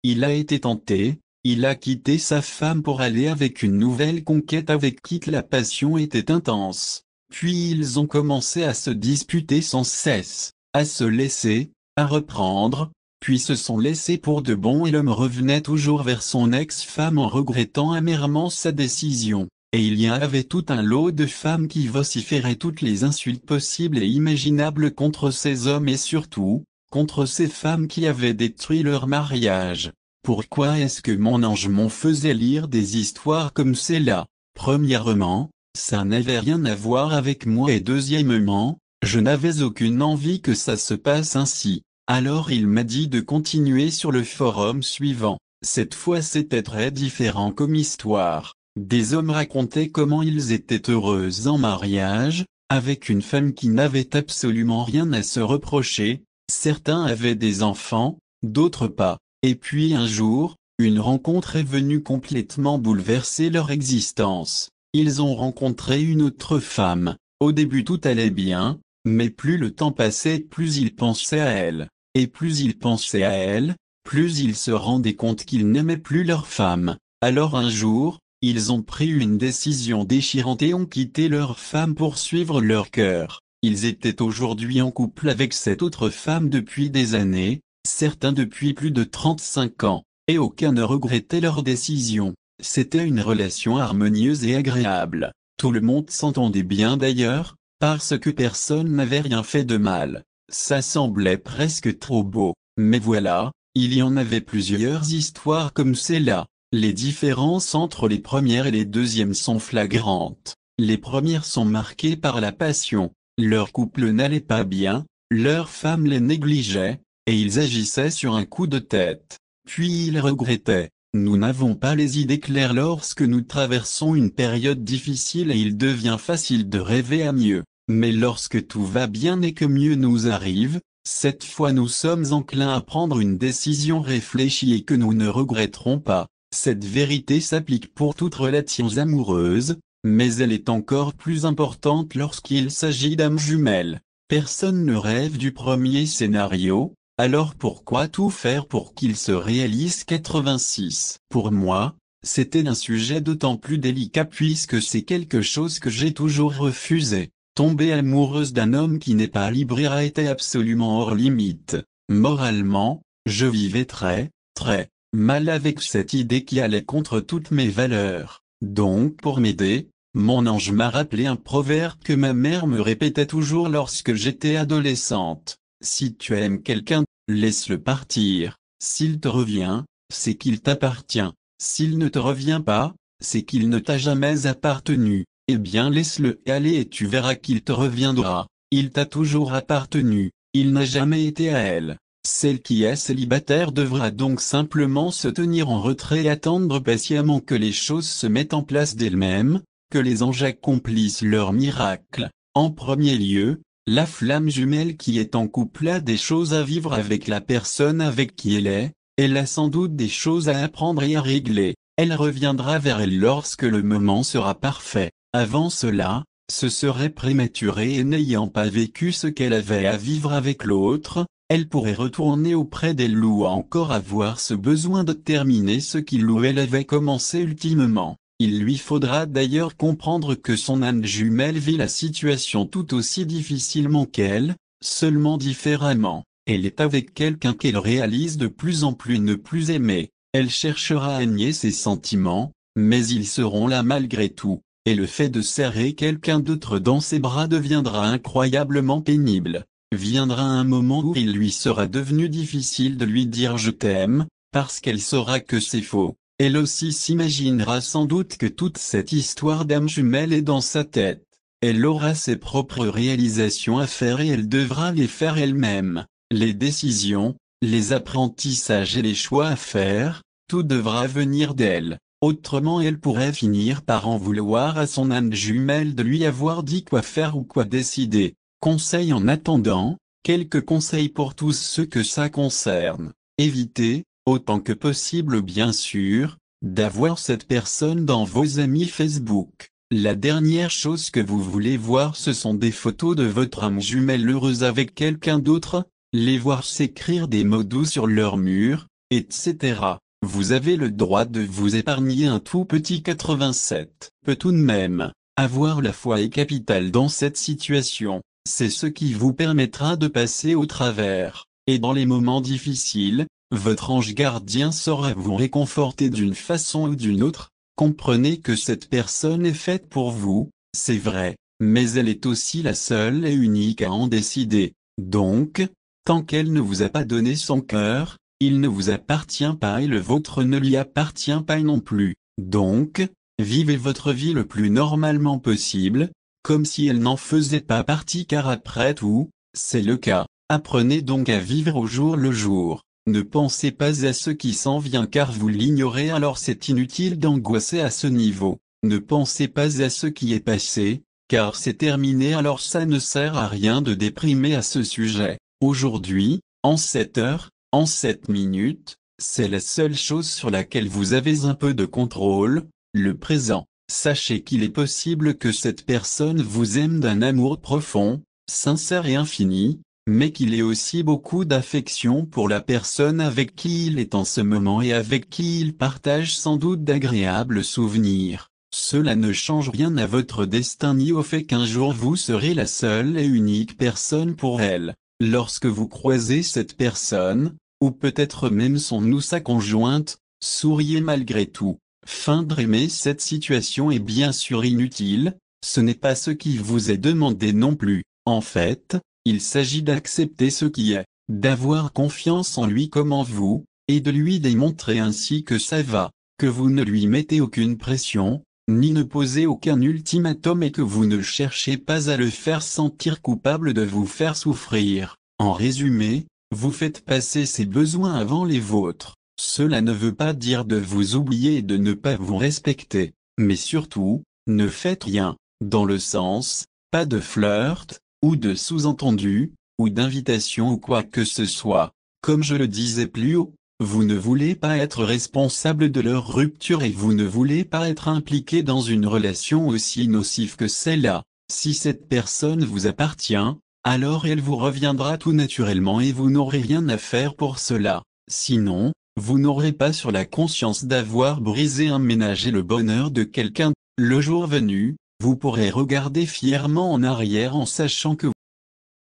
il a été tenté, il a quitté sa femme pour aller avec une nouvelle conquête avec qui la passion était intense. Puis ils ont commencé à se disputer sans cesse, à se laisser, à reprendre, puis se sont laissés pour de bon et l'homme revenait toujours vers son ex-femme en regrettant amèrement sa décision. Et il y avait tout un lot de femmes qui vociféraient toutes les insultes possibles et imaginables contre ces hommes et surtout, contre ces femmes qui avaient détruit leur mariage. Pourquoi est-ce que mon ange m'en faisait lire des histoires comme celle-là? Premièrement, ça n'avait rien à voir avec moi et deuxièmement, je n'avais aucune envie que ça se passe ainsi. Alors il m'a dit de continuer sur le forum suivant. Cette fois c'était très différent comme histoire. Des hommes racontaient comment ils étaient heureux en mariage, avec une femme qui n'avait absolument rien à se reprocher. Certains avaient des enfants, d'autres pas. Et puis un jour, une rencontre est venue complètement bouleverser leur existence. Ils ont rencontré une autre femme. Au début tout allait bien, mais plus le temps passait plus ils pensaient à elle. Et plus ils pensaient à elle, plus ils se rendaient compte qu'ils n'aimaient plus leur femme. Alors un jour, ils ont pris une décision déchirante et ont quitté leur femme pour suivre leur cœur. Ils étaient aujourd'hui en couple avec cette autre femme depuis des années, certains depuis plus de 35 ans, et aucun ne regrettait leur décision. C'était une relation harmonieuse et agréable. Tout le monde s'entendait bien d'ailleurs, parce que personne n'avait rien fait de mal. Ça semblait presque trop beau. Mais voilà, il y en avait plusieurs histoires comme celle-là. Les différences entre les premières et les deuxièmes sont flagrantes. Les premières sont marquées par la passion. Leur couple n'allait pas bien, leur femme les négligeait, et ils agissaient sur un coup de tête. Puis ils regrettaient. Nous n'avons pas les idées claires lorsque nous traversons une période difficile et il devient facile de rêver à mieux. Mais lorsque tout va bien et que mieux nous arrive, cette fois nous sommes enclins à prendre une décision réfléchie et que nous ne regretterons pas. Cette vérité s'applique pour toute relation amoureuse, mais elle est encore plus importante lorsqu'il s'agit d'âmes jumelles. Personne ne rêve du premier scénario. Alors pourquoi tout faire pour qu'il se réalise? 86. Pour moi, c'était un sujet d'autant plus délicat puisque c'est quelque chose que j'ai toujours refusé. Tomber amoureuse d'un homme qui n'est pas libre a été absolument hors limite. Moralement, je vivais très mal avec cette idée qui allait contre toutes mes valeurs. Donc pour m'aider, mon ange m'a rappelé un proverbe que ma mère me répétait toujours lorsque j'étais adolescente. Si tu aimes quelqu'un, laisse-le partir. S'il te revient, c'est qu'il t'appartient. S'il ne te revient pas, c'est qu'il ne t'a jamais appartenu. Eh bien laisse-le aller et tu verras qu'il te reviendra. Il t'a toujours appartenu, il n'a jamais été à elle. Celle qui est célibataire devra donc simplement se tenir en retrait et attendre patiemment que les choses se mettent en place d'elles-mêmes, que les anges accomplissent leur miracle. En premier lieu, la flamme jumelle qui est en couple a des choses à vivre avec la personne avec qui elle a sans doute des choses à apprendre et à régler. Elle reviendra vers elle lorsque le moment sera parfait. Avant cela, ce serait prématuré et n'ayant pas vécu ce qu'elle avait à vivre avec l'autre, elle pourrait retourner auprès d'elle ou encore avoir ce besoin de terminer ce qu'il ou elle avait commencé ultimement. Il lui faudra d'ailleurs comprendre que son âme jumelle vit la situation tout aussi difficilement qu'elle, seulement différemment. Elle est avec quelqu'un qu'elle réalise de plus en plus ne plus aimer. Elle cherchera à nier ses sentiments, mais ils seront là malgré tout. Et le fait de serrer quelqu'un d'autre dans ses bras deviendra incroyablement pénible. Viendra un moment où il lui sera devenu difficile de lui dire je t'aime, parce qu'elle saura que c'est faux. Elle aussi s'imaginera sans doute que toute cette histoire d'âme jumelle est dans sa tête. Elle aura ses propres réalisations à faire et elle devra les faire elle-même. Les décisions, les apprentissages et les choix à faire, tout devra venir d'elle. Autrement elle pourrait finir par en vouloir à son âme jumelle de lui avoir dit quoi faire ou quoi décider. Conseil en attendant, quelques conseils pour tous ceux que ça concerne. Évitez, autant que possible bien sûr, d'avoir cette personne dans vos amis Facebook. La dernière chose que vous voulez voir ce sont des photos de votre âme jumelle heureuse avec quelqu'un d'autre, les voir s'écrire des mots doux sur leur mur, etc. Vous avez le droit de vous épargner un tout petit 87. Peut tout de même, avoir la foi est capital dans cette situation. C'est ce qui vous permettra de passer au travers. Et dans les moments difficiles, votre ange gardien saura vous réconforter d'une façon ou d'une autre. Comprenez que cette personne est faite pour vous, c'est vrai, mais elle est aussi la seule et unique à en décider. Donc, tant qu'elle ne vous a pas donné son cœur, il ne vous appartient pas et le vôtre ne lui appartient pas non plus. Donc, vivez votre vie le plus normalement possible, comme si elle n'en faisait pas partie car après tout, c'est le cas. Apprenez donc à vivre au jour le jour. Ne pensez pas à ce qui s'en vient car vous l'ignorez alors c'est inutile d'angoisser à ce niveau. Ne pensez pas à ce qui est passé, car c'est terminé alors ça ne sert à rien de déprimer à ce sujet. Aujourd'hui, en 7 heures, en 7 minutes, c'est la seule chose sur laquelle vous avez un peu de contrôle, le présent. Sachez qu'il est possible que cette personne vous aime d'un amour profond, sincère et infini, mais qu'il ait aussi beaucoup d'affection pour la personne avec qui il est en ce moment et avec qui il partage sans doute d'agréables souvenirs. Cela ne change rien à votre destin ni au fait qu'un jour vous serez la seule et unique personne pour elle. Lorsque vous croisez cette personne, ou peut-être même son ou sa conjointe, souriez malgré tout. Feindre aimer cette situation est bien sûr inutile, ce n'est pas ce qui vous est demandé non plus. En fait, il s'agit d'accepter ce qui est, d'avoir confiance en lui comme en vous, et de lui démontrer ainsi que ça va, que vous ne lui mettez aucune pression, ni ne posez aucun ultimatum et que vous ne cherchez pas à le faire sentir coupable de vous faire souffrir. En résumé, vous faites passer ses besoins avant les vôtres. Cela ne veut pas dire de vous oublier et de ne pas vous respecter, mais surtout, ne faites rien, dans le sens, pas de flirt, ou de sous-entendu, ou d'invitation ou quoi que ce soit. Comme je le disais plus haut, vous ne voulez pas être responsable de leur rupture et vous ne voulez pas être impliqué dans une relation aussi nocive que celle-là. Si cette personne vous appartient, alors elle vous reviendra tout naturellement et vous n'aurez rien à faire pour cela. Sinon, vous n'aurez pas sur la conscience d'avoir brisé un ménage et le bonheur de quelqu'un. Le jour venu, vous pourrez regarder fièrement en arrière en sachant que